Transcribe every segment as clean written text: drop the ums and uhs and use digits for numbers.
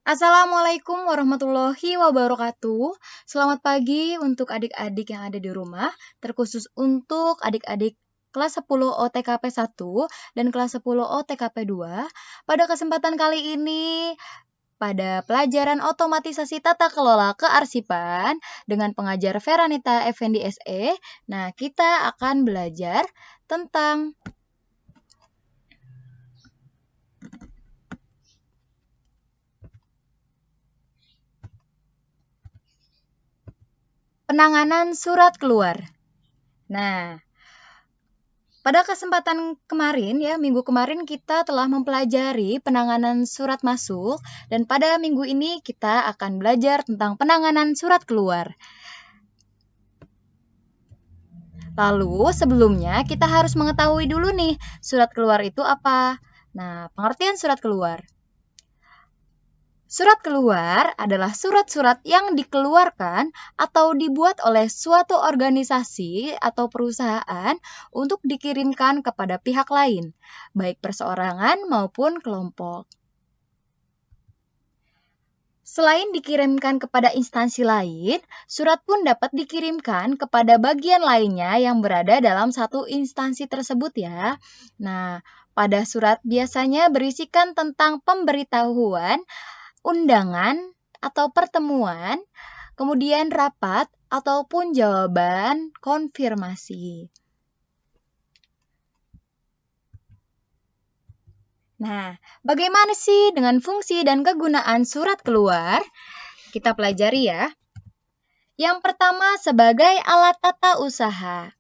Assalamualaikum warahmatullahi wabarakatuh. Selamat pagi untuk adik-adik yang ada di rumah, terkhusus untuk adik-adik kelas 10 OTKP 1 dan kelas 10 OTKP 2. Pada kesempatan kali ini, pada pelajaran otomatisasi tata kelola kearsipan dengan pengajar Veranita Effendi SE, nah kita akan belajar tentang penanganan surat keluar. Nah, pada kesempatan kemarin minggu kemarin kita telah mempelajari penanganan surat masuk dan pada minggu ini kita akan belajar tentang penanganan surat keluar. Lalu sebelumnya kita harus mengetahui dulu nih, surat keluar itu apa? Nah, pengertian surat keluar. Surat keluar adalah surat-surat yang dikeluarkan atau dibuat oleh suatu organisasi atau perusahaan untuk dikirimkan kepada pihak lain, baik perseorangan maupun kelompok. Selain dikirimkan kepada instansi lain, surat pun dapat dikirimkan kepada bagian lainnya yang berada dalam satu instansi tersebut ya. Nah, pada surat biasanya berisikan tentang pemberitahuan, undangan atau pertemuan, kemudian rapat ataupun jawaban konfirmasi. Nah, bagaimana sih dengan fungsi dan kegunaan surat keluar? Kita pelajari ya. Yang pertama sebagai alat tata usaha.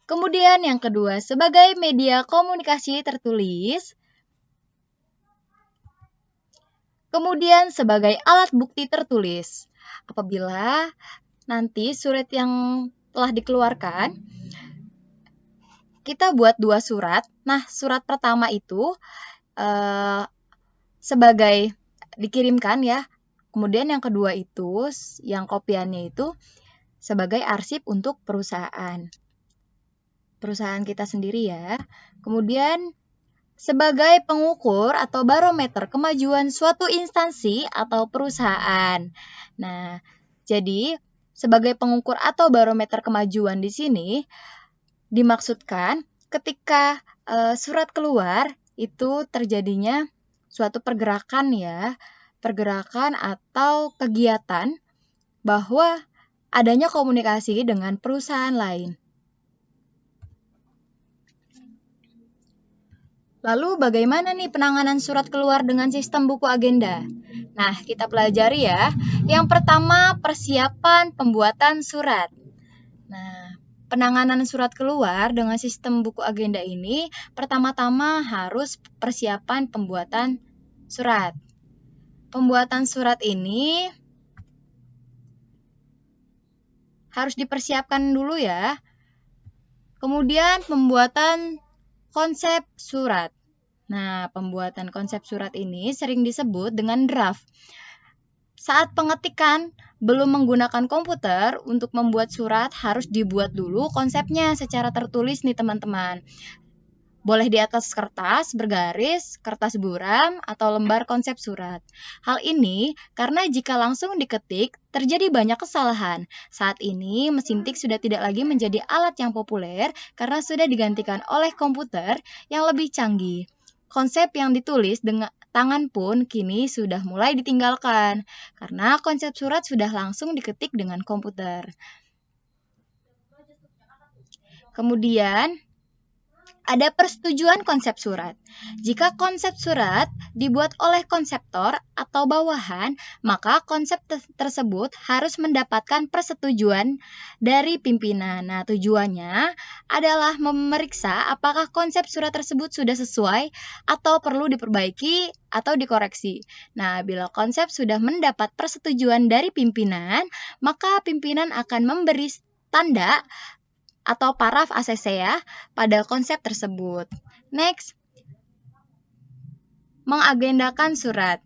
Kemudian yang kedua sebagai media komunikasi tertulis. Kemudian sebagai alat bukti tertulis. Apabila nanti surat yang telah dikeluarkan, kita buat dua surat. Nah, surat pertama itu sebagai dikirimkan ya. Kemudian yang kedua itu, yang kopiannya itu sebagai arsip untuk perusahaan kita sendiri ya. Kemudian sebagai pengukur atau barometer kemajuan suatu instansi atau perusahaan. Nah, jadi sebagai pengukur atau barometer kemajuan di sini dimaksudkan ketika surat keluar itu terjadinya suatu pergerakan ya, pergerakan atau kegiatan bahwa adanya komunikasi dengan perusahaan lain. Lalu bagaimana nih penanganan surat keluar dengan sistem buku agenda? Nah, kita pelajari ya. Yang pertama, persiapan pembuatan surat. Nah, penanganan surat keluar dengan sistem buku agenda ini pertama-tama harus persiapan pembuatan surat. Pembuatan surat ini harus dipersiapkan dulu ya. Kemudian pembuatan konsep surat. Nah, pembuatan konsep surat ini sering disebut dengan draft. Saat pengetikan belum menggunakan komputer, untuk membuat surat harus dibuat dulu konsepnya secara tertulis nih teman-teman. Boleh di atas kertas, bergaris, kertas buram, atau lembar konsep surat. Hal ini karena jika langsung diketik, terjadi banyak kesalahan. Saat ini, mesin tik sudah tidak lagi menjadi alat yang populer karena sudah digantikan oleh komputer yang lebih canggih. Konsep yang ditulis dengan tangan pun kini sudah mulai ditinggalkan, karena konsep surat sudah langsung diketik dengan komputer. Kemudian, ada persetujuan konsep surat. Jika konsep surat dibuat oleh konseptor atau bawahan, maka konsep tersebut harus mendapatkan persetujuan dari pimpinan. Nah, tujuannya adalah memeriksa apakah konsep surat tersebut sudah sesuai atau perlu diperbaiki atau dikoreksi. Nah, bila konsep sudah mendapat persetujuan dari pimpinan, maka pimpinan akan memberi tanda atau paraf ACC ya pada konsep tersebut. Next, mengagendakan surat.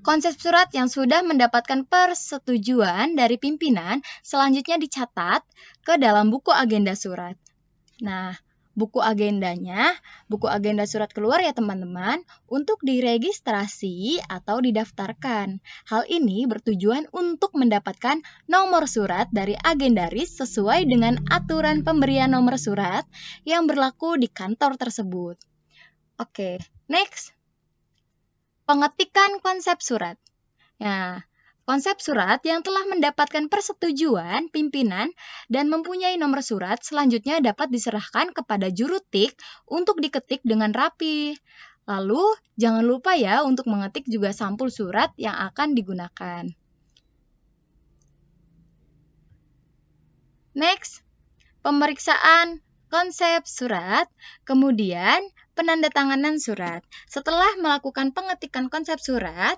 Konsep surat yang sudah mendapatkan persetujuan dari pimpinan selanjutnya dicatat ke dalam buku agenda surat. Nah, buku agendanya, buku agenda surat keluar ya teman-teman, untuk diregistrasi atau didaftarkan. Hal ini bertujuan untuk mendapatkan nomor surat dari agendaris sesuai dengan aturan pemberian nomor surat yang berlaku di kantor tersebut. Oke, next. Pengetikan konsep surat. Nah, konsep surat yang telah mendapatkan persetujuan pimpinan dan mempunyai nomor surat selanjutnya dapat diserahkan kepada juru tik untuk diketik dengan rapi. Lalu, jangan lupa ya untuk mengetik juga sampul surat yang akan digunakan. Next, pemeriksaan konsep surat, kemudian penandatanganan surat. Setelah melakukan pengetikan konsep surat,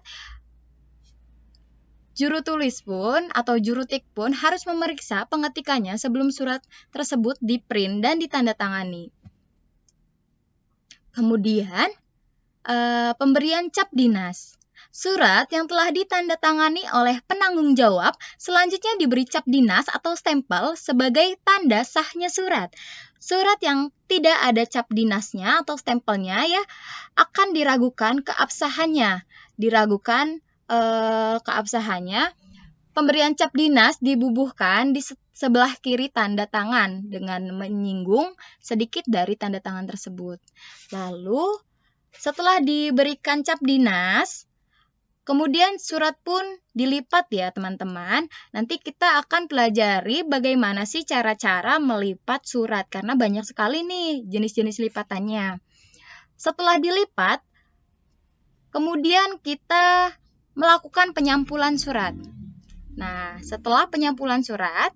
juru tulis pun atau juru tik pun harus memeriksa pengetikannya sebelum surat tersebut di-print dan ditandatangani. Kemudian, pemberian cap dinas. Surat yang telah ditandatangani oleh penanggung jawab selanjutnya diberi cap dinas atau stempel sebagai tanda sahnya surat. Surat yang tidak ada cap dinasnya atau stempelnya ya akan diragukan keabsahannya. Pemberian cap dinas dibubuhkan di sebelah kiri tanda tangan dengan menyinggung sedikit dari tanda tangan tersebut. Lalu, setelah diberikan cap dinas, kemudian surat pun dilipat ya teman-teman. Nanti kita akan pelajari bagaimana sih cara-cara melipat surat karena banyak sekali nih jenis-jenis lipatannya. Setelah dilipat, kemudian kita melakukan penyampulan surat. Nah, setelah penyampulan surat,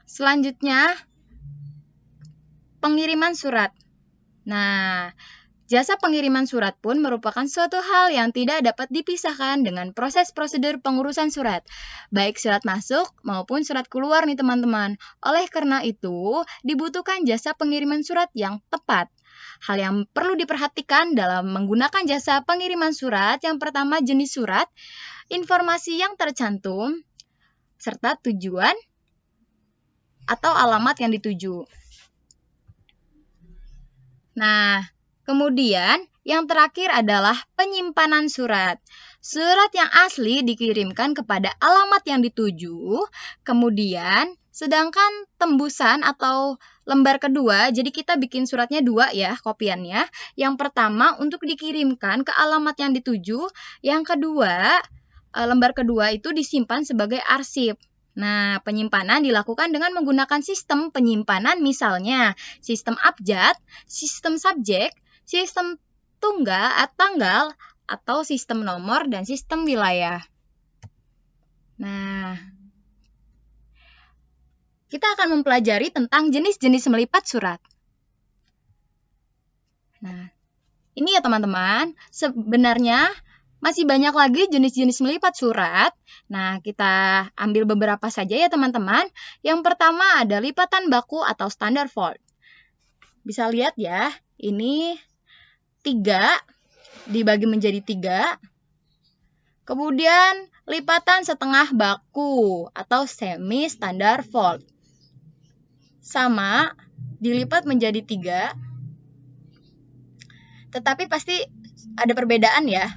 selanjutnya pengiriman surat. Nah, jasa pengiriman surat pun merupakan suatu hal yang tidak dapat dipisahkan dengan proses prosedur pengurusan surat, baik surat masuk maupun surat keluar nih teman-teman. Oleh karena itu, dibutuhkan jasa pengiriman surat yang tepat. Hal yang perlu diperhatikan dalam menggunakan jasa pengiriman surat, yang pertama jenis surat, informasi yang tercantum, serta tujuan atau alamat yang dituju. Nah, kemudian yang terakhir adalah penyimpanan surat. Surat yang asli dikirimkan kepada alamat yang dituju, kemudian sedangkan tembusan atau lembar kedua, jadi kita bikin suratnya dua ya kopiannya. Yang pertama untuk dikirimkan ke alamat yang dituju, yang kedua lembar kedua itu disimpan sebagai arsip. Nah, penyimpanan dilakukan dengan menggunakan sistem penyimpanan misalnya sistem abjad, sistem subjek, sistem tanggal, atau sistem nomor, dan sistem wilayah. Nah, kita akan mempelajari tentang jenis-jenis melipat surat. Nah, ini ya teman-teman, sebenarnya masih banyak lagi jenis-jenis melipat surat. Nah, kita ambil beberapa saja ya teman-teman. Yang pertama ada lipatan baku atau standar fold. Bisa lihat ya, ini 3 dibagi menjadi 3. Kemudian lipatan setengah baku atau semi standar fold. Sama, dilipat menjadi 3. Tetapi pasti ada perbedaan ya.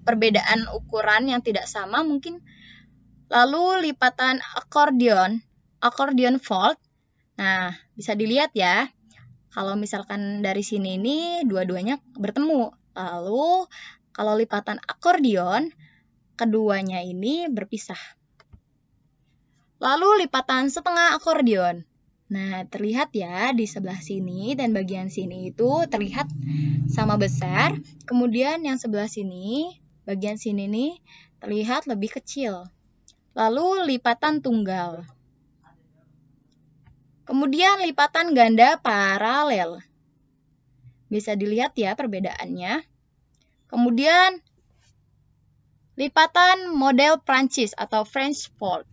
Perbedaan ukuran yang tidak sama mungkin. Lalu lipatan accordion fold. Nah, bisa dilihat ya. Kalau misalkan dari sini ini dua-duanya bertemu. Lalu kalau lipatan akordion, keduanya ini berpisah. Lalu lipatan setengah akordion. Nah, terlihat ya di sebelah sini dan bagian sini itu terlihat sama besar. Kemudian yang sebelah sini, bagian sini nih terlihat lebih kecil. Lalu lipatan tunggal. Kemudian lipatan ganda paralel. Bisa dilihat ya perbedaannya. Kemudian lipatan model Prancis atau French fold.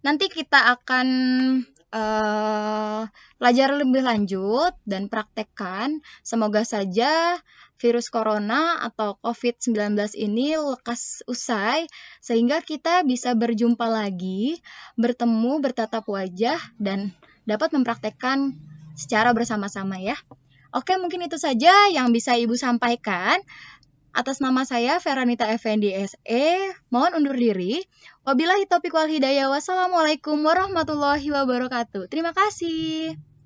Nanti kita akan pelajari lebih lanjut dan praktekkan. Semoga saja virus corona atau COVID-19 ini lekas usai sehingga kita bisa berjumpa lagi, bertemu, bertatap wajah, dan dapat mempraktekkan secara bersama-sama ya. Oke, mungkin itu saja yang bisa Ibu sampaikan. Atas nama saya Feranita Effendi SE, mohon undur diri. Wabillahi taufiq wal hidayah. Wassalamualaikum warahmatullahi wabarakatuh. Terima kasih.